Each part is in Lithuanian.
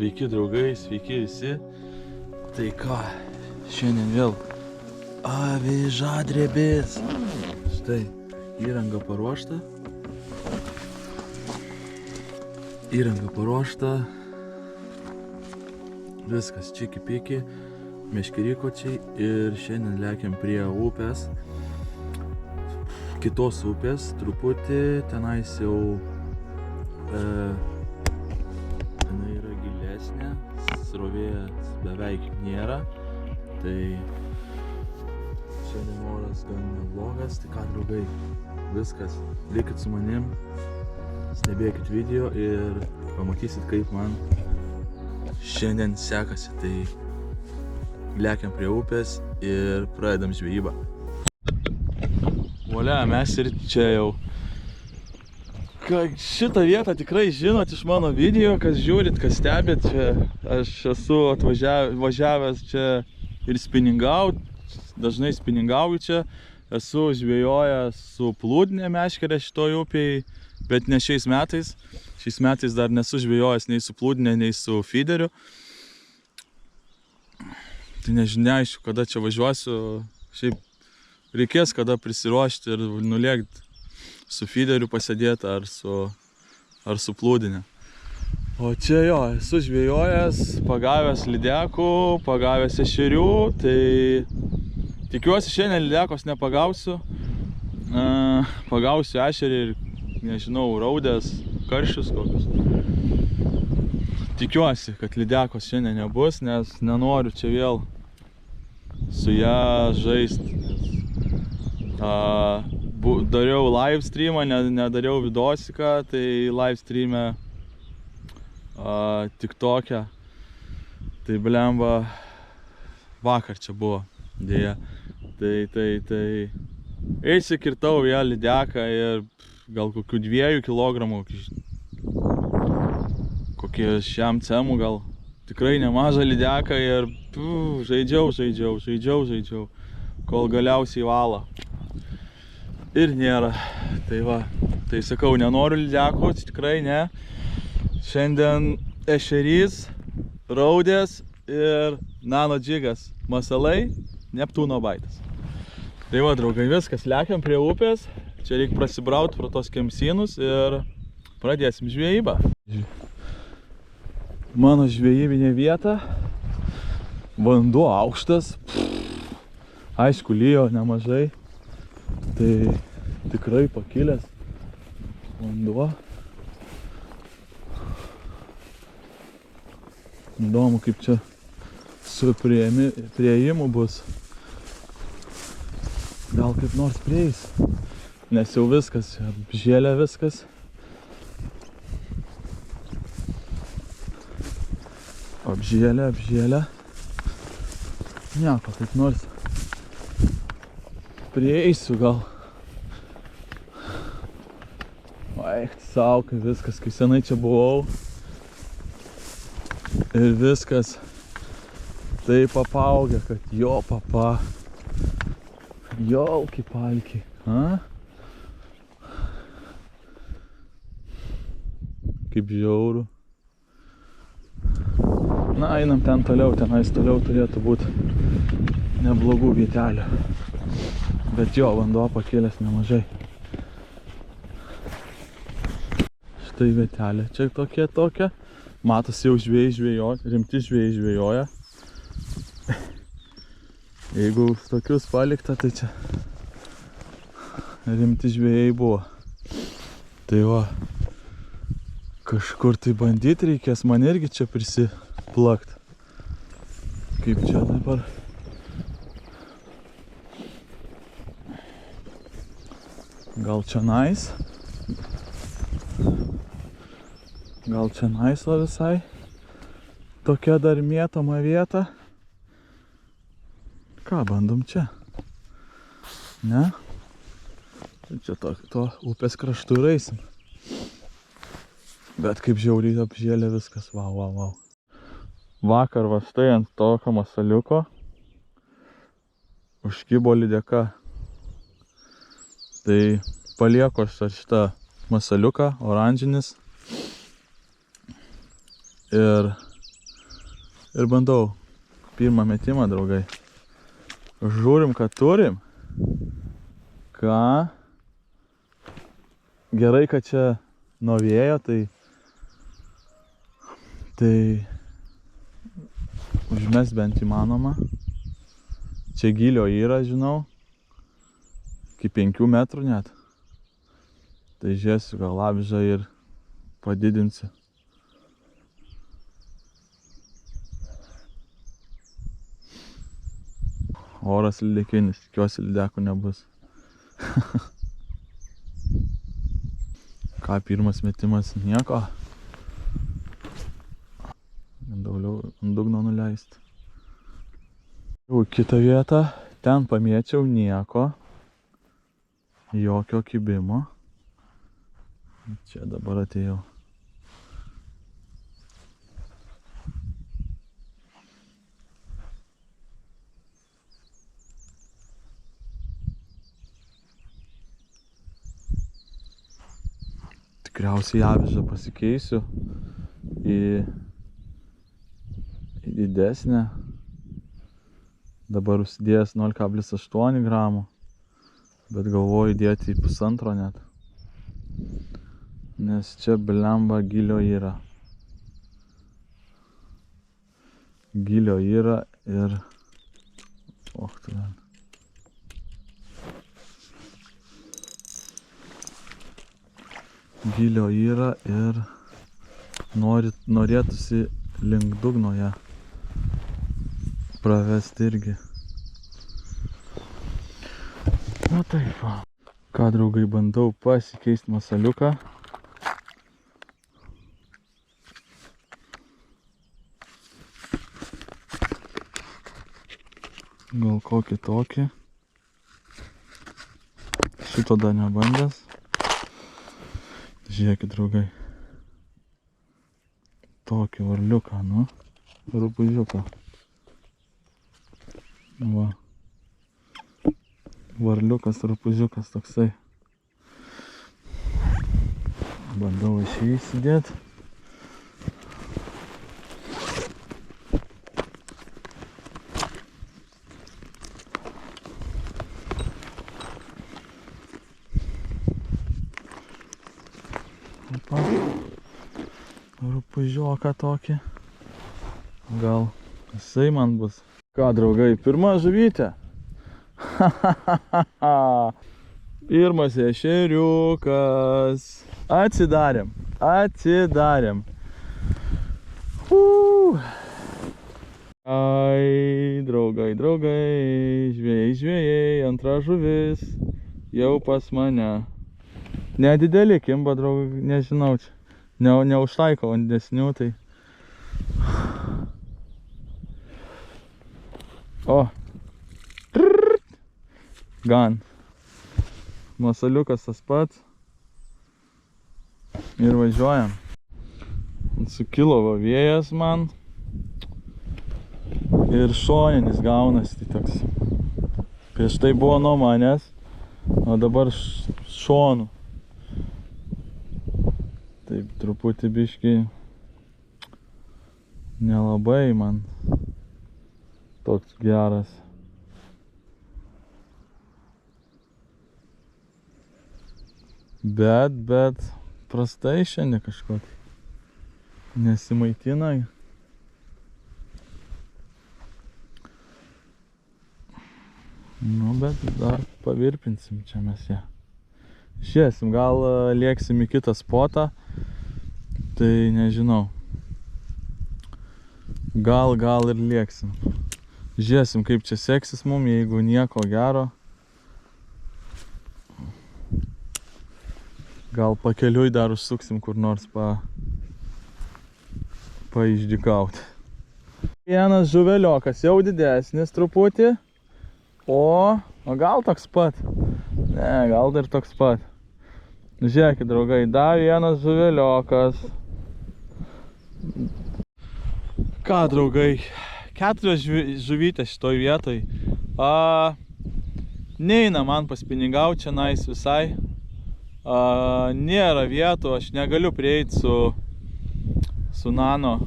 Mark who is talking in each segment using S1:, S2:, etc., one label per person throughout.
S1: Sveiki draugai, sveiki visi. Tai ką, šiandien vėl avižadrebės. Štai, įranga paruošta. Viskas čiki-piki, meškerikočiai ir šiandien lekiam prie upės. Kitos upės truputį, tenais jau jinai yra gilesnė, srovės beveik nėra, tai šiandien oras gan neblogas. Tai ką draugai, viskas, likit su manim, stebėkit video ir pamatysit, kaip man šiandien sekasi. Tai lekiam prie upės ir pradedam žvejybą. Volia, mes ir čia jau. Šitą vietą tikrai žinot iš mano video, kas žiūrit, kas stebit. Čia aš esu važiavęs čia ir spiningaut, dažnai spiningauju čia. Esu žvejojęs su plūdine meškere šitoj upėj, bet ne šiais metais. Šiais metais dar nesu žvejojęs nei su plūdine, nei su fideriu. Tai nežinaišku, kada čia važiuosiu. Šiaip reikės kada prisiruošti ir nulėkti su fideriu pasėdėti ar su plūdine. O čia jo, esu žvejojęs, pagavęs lydekų, pagavęs ešerių, tai tikiuosi šiandien lydekos nepagausiu. Pagausiu ešerį ir, nežinau, raudės, karšius kokius. Tikiuosi, kad lydekos šiandien nebus, nes nenoriu čia vėl su ją žaisti. Dariau live streamą, nedariau vidosiką, tai live streamę TikTok'e. Tai blemba vakar čia buvo, dėja. Tai įsikirtau vėl lydeką ir gal kokių 2 kilogramų, kokie šiam cemų gal. Tikrai nemažą lydeką ir žaidžiau, kol galiausiai valą. Ir nėra. Tai va, tai sakau, nenoriu lydekų, tikrai ne. Šiandien ešerys, raudės ir nano džigas. Masalai, Neptūno baitas. Tai va, draugai, viskas, lekiam prie upės. Čia reikia prasibrauti pro tos kemsynus ir pradėsim žvejybą. Mano žvejybinė vieta. Vanduo aukštas. Aišku, lijo nemažai. Tai tikrai pakilęs vanduo. Įdomu, kaip čia su priėjimu bus. Gal kaip nors prieis, nes jau viskas, apžėlė viskas. Apžėlė. Nieko, kaip nors prieisiu gal. Eik sau, kai viskas, kai senai čia buvau. Ir viskas taip apaugė, kad jo papa. Jolki palki. Kaip žiauru. Na, einam ten toliau, tenais toliau turėtų būti neblogų vietelių. Bet jo, vanduo pakėlęs nemažai. Štai vietelė čia tokia. Matosi jau žvejai žvejoja, rimti žvejai žvejoja. Jeigu tokius palikta, tai čia rimti žvejai buvo. Tai va, kažkur tai bandyti reikės, man irgi čia prisiplakt. Kaip čia dabar? Gal čionais o visai tokia dar mėtoma vieta. Ką, bandom čia? Ne? Čia to upės kraštu ir eisim. Bet kaip žiauriai apžėlė viskas, vau. Vakar va štai ant tokio masaliuko užkibo lydeka. Tai palieku aš šitą masaliuką, oranžinis. Ir Ir bandau pirmą metimą, draugai. Žiūrim, ką turim. Ką? Gerai, kad čia nuo vėjo, tai užmes bent įmanoma. Čia gylio yra, žinau. Iki 5 metrų net. Tai žiūrėsiu, gal avižą ir padidinsiu. Oras lydekinis, tikiuosi lydekų nebus. Ką, pirmas metimas, nieko. Daugiau ant dugno nuleisti. Jau kitą vietą, ten pamėčiau nieko. Jokio kibimo. Čia dabar atėjau. Tikriausiai avižą pasikeisiu į didesnę. Dabar užsidėjęs 0,8 gramų, bet galvoju dėti į 1,5 net. Nes čia blemba gylio yra. Gylio yra ir... Och, tu vėl. Gylio yra ir norėtųsi link dugno ją pravesti irgi. Na taip va. Ką, draugai, bandau pasikeisti masaliuką. Gal kokį tokį. Šito dar nebandęs. Žiūrėkit, draugai. Tokį varliuką, nu. Rupūžiuką. Va. Varliukas, rupūžiukas toksai. Bandau aš jį įsidėti. Rupūžioką tokį. Gal jisai man bus. Ką, draugai, pirma žuvytė. Pirmas ešeriukas. Atsidarėm. Ai, draugai, žvejai, antra žuvis. Jau pas mane. Nedideli kimba, draugai, nežinau čia. Neužtaiko ant desnių, tai... O! Gan. Masaliukas tas pats. Ir važiuojam. Sukilo vėjas man. Ir šoninis gaunasi, tai toks. Prieš tai buvo nuo manęs, o dabar šonu. Taip, truputį biškį nelabai man toks geras. Bet prastai šiandien kažkokį. Nesimaitina. Nu, bet dar pavirpinsim čia mes ją. Žiūrėsim, gal lieksim į kitą spotą. Tai nežinau. Gal ir lieksim. Žiūrėsim, kaip čia seksis mum, jeigu nieko gero. Gal pakeliui dar užsuksim kur nors paiždykauti. Vienas žuveliokas jau didesnis truputį. O gal toks pat. Ne, gal dar toks pat. Žiūrėkit, draugai, dar vienas žuveliokas. Ką, draugai, 4 žuvytės šitoj vietoj. Neina man paspiningauti čia nais visai. Nėra vietų, aš negaliu prieiti su nano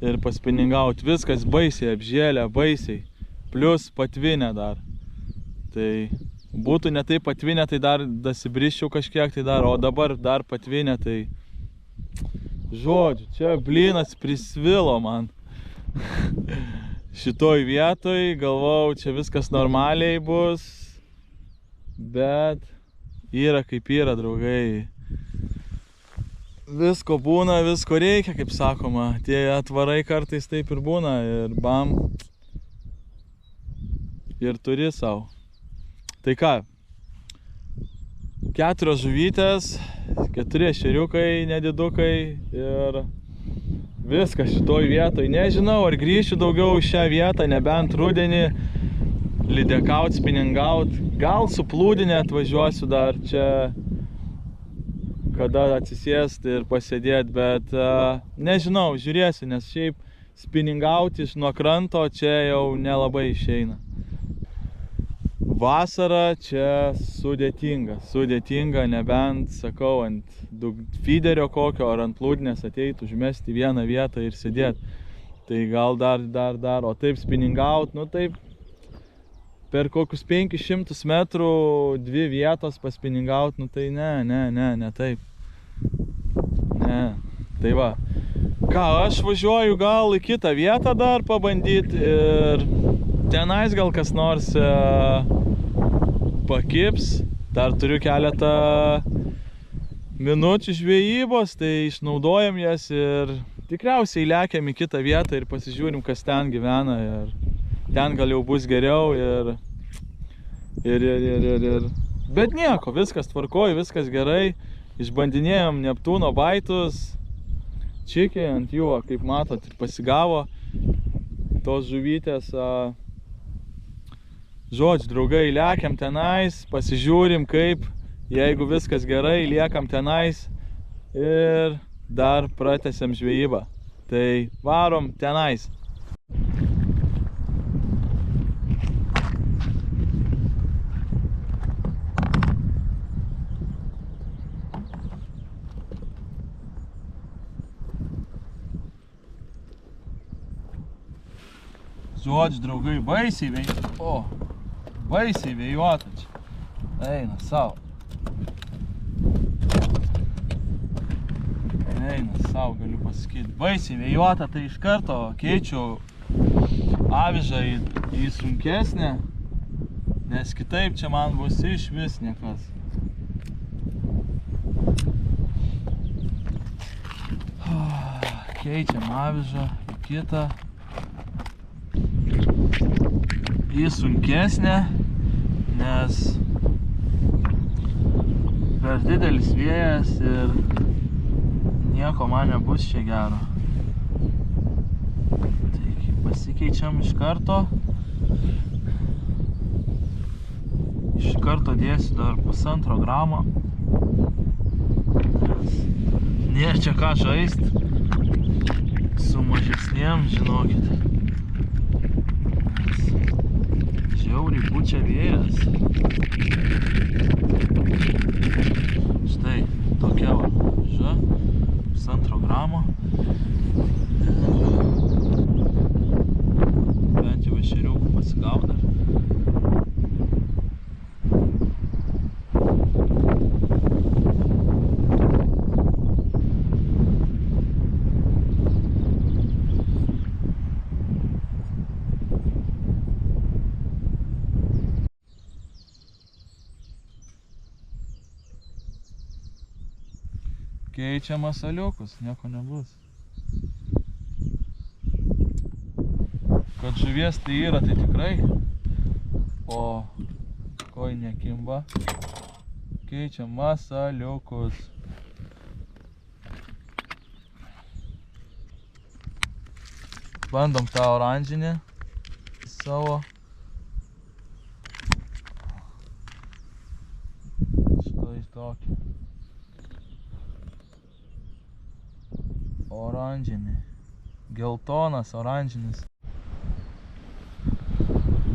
S1: ir paspiningaut. Viskas baisiai apžėlė, baisiai. Plius patvinę dar. Tai būtų ne taip patvinę, tai dar dasibriščiau kažkiek, tai dar, o dabar dar patvinę, tai žodžiu, čia blynas prisvilo man. Šitoj vietoj galvojau, čia viskas normaliai bus, bet yra kaip yra, draugai. Visko būna, visko reikia, kaip sakoma. Tie atvarai kartais taip ir būna ir bam. Ir turi savo. Tai ką, 4 žuvytės, 4 ešeriukai, nedidukai ir viskas šitoj vietoj. Nežinau, ar grįšiu daugiau į šią vietą, nebent rudenį lydekaut, spiningaut. Gal su plūdinė atvažiuosiu dar čia, kada atsisėsti ir pasėdėti, bet nežinau, žiūrėsiu, nes šiaip spiningauti iš nuo kranto čia jau nelabai išeina. Vasara čia sudėtinga, nebent, sakau, ant feederio kokio ar ant plūdinės ateit, užmesti vieną vietą ir sėdėti. Tai gal dar, o taip spiningaut, nu taip, per kokius 500 metrų 2 vietos paspiningaut, nu tai ne taip. Ne, tai va. Ką, aš važiuoju gal į kitą vietą dar pabandyti ir tenais gal kas nors pakips. Dar turiu keletą minučių žvejybos, tai išnaudojam jas ir tikriausiai lekiam į kitą vietą ir pasižiūrim, kas ten gyvena ir ten gal jau bus geriau ir. Bet nieko, viskas tvarkoj, viskas gerai. Išbandinėjom Neptūno baitus, čikiai ant jų, kaip matot, pasigavo tos žuvytės. Žodžiu, draugai, lekiam tenais, pasižiūrim kaip, jeigu viskas gerai, liekam tenais ir dar pratęsiam žvejybą. Tai varom tenais. Žodžiu, draugai, baisiai vėjuota čia. Eina savo. Galiu pasakyti. Baisiai vėjuota, tai iš karto keičiu avižą į sunkesnę, nes kitaip čia man bus iš vis niekas. Keičiam avižą į kitą. Į sunkesnę, nes per didelis vėjas ir nieko man nebus čia gero. Taigi pasikeičiam iš karto. Iš karto dėsiu dar 1,5 gramo. Nes nėra čia ką žaist su mažesnėm, žinokit. Žiauriai pučia vėjas. Štai tokia va ža, 1,5 gramo. Bent jau ešeriukų pasigavo dar. Keičiam masaliukus, nieko nebus. Kad žuvies tai yra, tai tikrai. O koi nekimba. Keičiam masaliukus. Bandom tą oranžinį savo. Štai tokį. Oranžinį. Geltonas, oranžinis.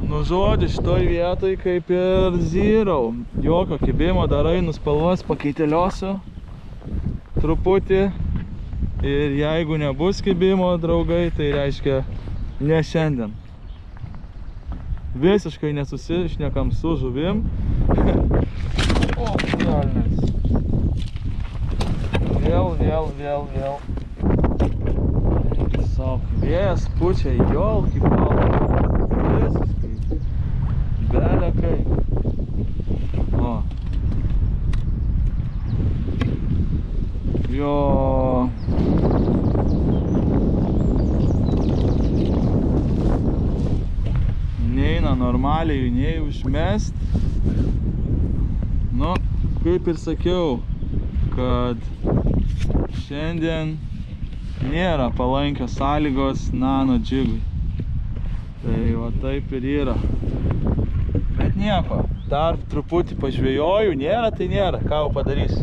S1: Nu žodžiu, šitoj vietoj kaip ir zyrau. Jokio kibimo, dar einu spalvas pakeiteliosiu. Truputį. Ir jeigu nebus kibimo, draugai, tai reiškia ne šiandien. Visiškai nesusišnekam su žuvim. O, velnias. Vėl. Tiesiog vėjas pučia, jolki pala. Visiškai. Belekai. O. Jo. Neina normaliai jų nei užmest. Nu, kaip ir sakiau, kad šiandien nėra palankios sąlygos nano džigui. Tai va taip ir yra. Bet nieko, dar truputį pažvėjoju, nėra tai nėra, ką jau padarysi.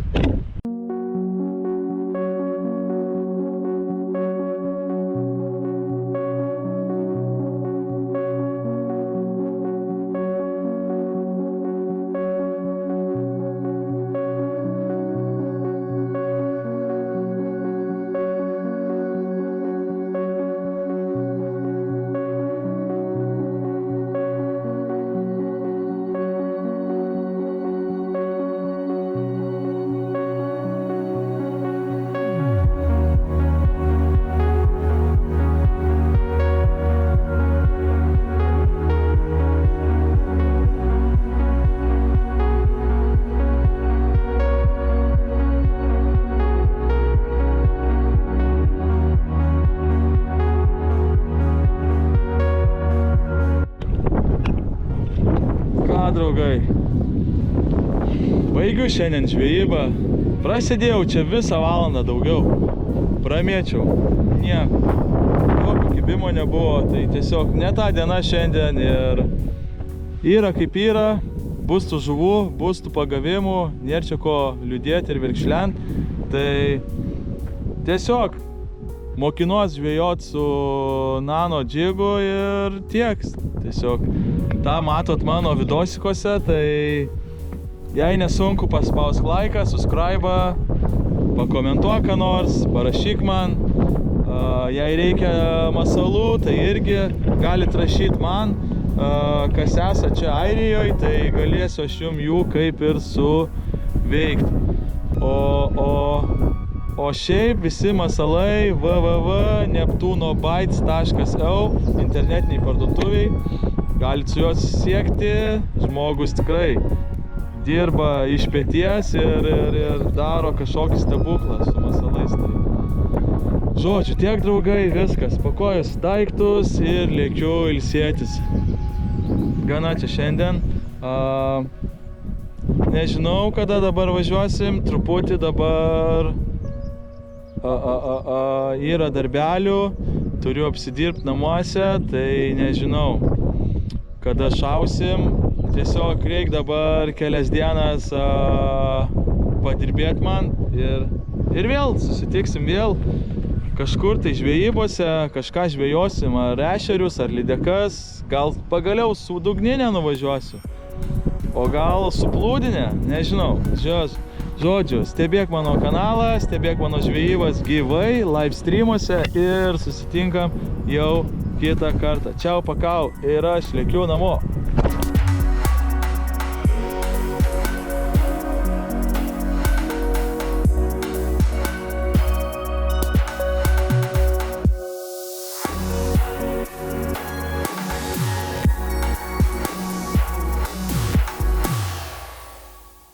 S1: Draugai, baigiu šiandien žvejybą, prasidėjau čia visą valandą daugiau, pramėčiau, nieko, jokio kibimo nebuvo, tai tiesiog ne ta diena šiandien ir yra kaip yra, bus tų žuvų, bus tų pagavimų, nėra čia ko liūdėti ir virkšlent, tai tiesiog mokinuos žvejot su nano džigu ir tiek, tiesiog. Ta matot mano vidosikose, tai jei nesunku paspausk laiką, subscribe, pakomentuok ką nors, parašyk man. Jei reikia masalų, tai irgi galit rašyti man, kas esate čia Airijoje, tai galėsiu aš jum jų kaip ir suveikti. O šiaip visi masalai www.neptunobites.eu internetiniai parduotuviai. Galit su juos siekti, žmogus tikrai dirba iš peties ir daro kažkokį stebuklą su masalais. Tai. Žodžiu, tiek draugai, viskas, pakoju daiktus ir lėkiu ilsėtis. Gana čia šiandien. Nežinau, kada dabar važiuosim, truputį dabar yra darbelių, turiu apsidirbti namuose, tai nežinau. Kada šausim, tiesiog reikia dabar kelias dienas padirbėti man ir vėl susitiksim vėl kažkur tai žvejybose, kažką žvejosim, ar ešerius, ar lydekas, gal pagaliau su dugninė nuvažiuosiu, o gal su plūdinė, nežinau. Žodžiu, stebėk mano kanalą, stebėk mano žvejybas gyvai, live streamuose ir susitinkam jau kitą kartą. Čiau, pakau ir aš lėkiu namo.